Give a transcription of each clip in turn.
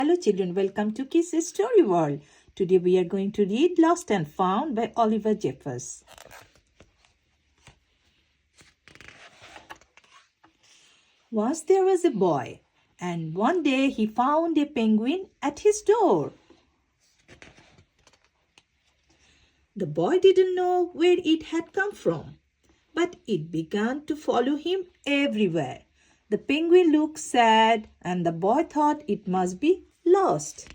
Hello children, welcome to Kids Story World. Today we are going to read Lost and Found by Oliver Jeffers. Once there was a boy, and one day he found a penguin at his door. The boy didn't know where it had come from, but it began to follow him everywhere. The penguin looked sad, and the boy thought it must be lost.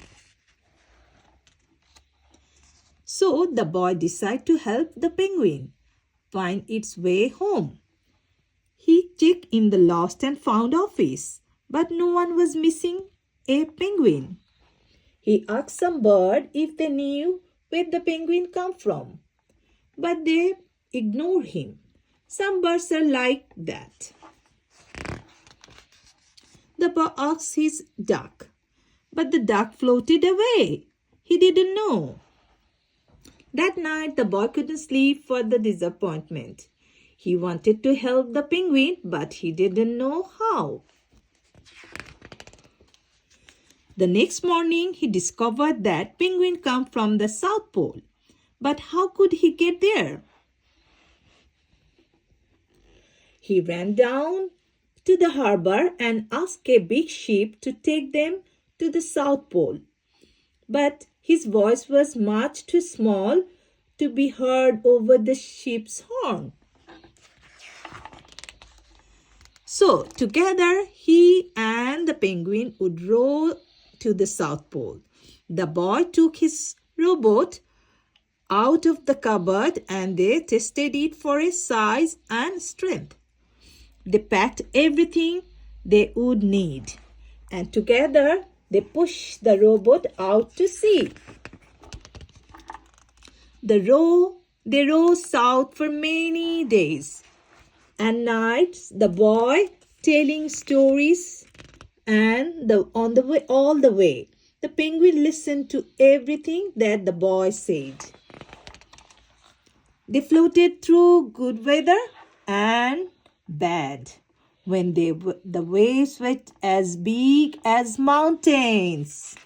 So the boy decided to help the penguin find its way home. He checked in the lost and found office, but no one was missing a penguin. He asked some bird if they knew where the penguin come from, but they ignored him. Some birds are like that. The boy asked his duck, but the duck floated away. He didn't know. That night, the boy couldn't sleep for the disappointment. He wanted to help the penguin, but he didn't know how. The next morning, he discovered that penguin come from the South Pole. But how could he get there? He ran down to the harbor and asked a big ship to take them to the South Pole. But his voice was much too small to be heard over the ship's horn. So together he and the penguin would row to the South Pole. The boy took his rowboat out of the cupboard and they tested it for its size and strength. They packed everything they would need, and together they pushed the rowboat out to sea. They rowed south for many days and nights, the boy telling stories and all the way. The penguin listened to everything that the boy said. They floated through good weather and bad, when the waves were as big as mountains,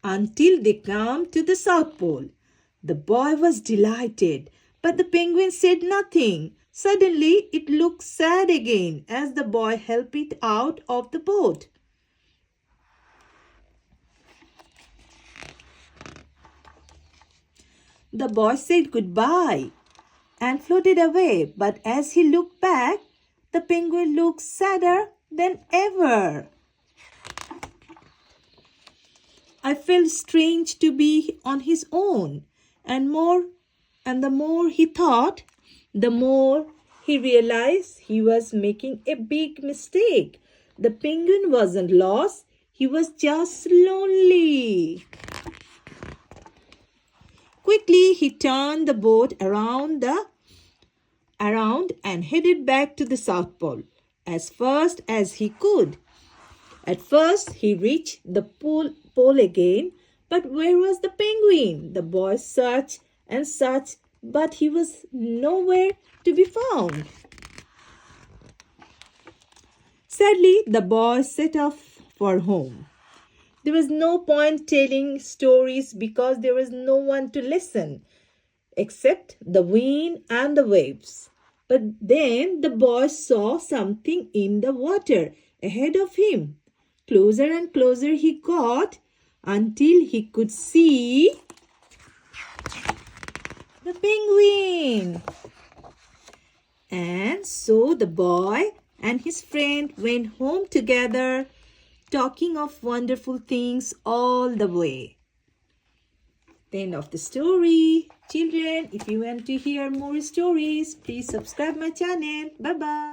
until they came to the South Pole. The boy was delighted, but the penguin said nothing. Suddenly, it looked sad again as the boy helped it out of the boat. The boy said goodbye and floated away, but as he looked back, the penguin looked sadder than ever. I felt strange to be on his own, and the more he thought, the more he realized he was making a big mistake. The penguin wasn't lost, he was just lonely. Quickly, he turned the boat around and headed back to the South Pole as fast as he could. At first, he reached the pole again, but where was the penguin? The boy searched and searched, but he was nowhere to be found. Sadly, the boy set off for home. There was no point telling stories because there was no one to listen except the wind and the waves. But then the boy saw something in the water ahead of him. Closer and closer he got until he could see the penguin. And so the boy and his friend went home together, talking of wonderful things all the way. The end of the story. Children, if you want to hear more stories, please subscribe my channel. Bye-bye.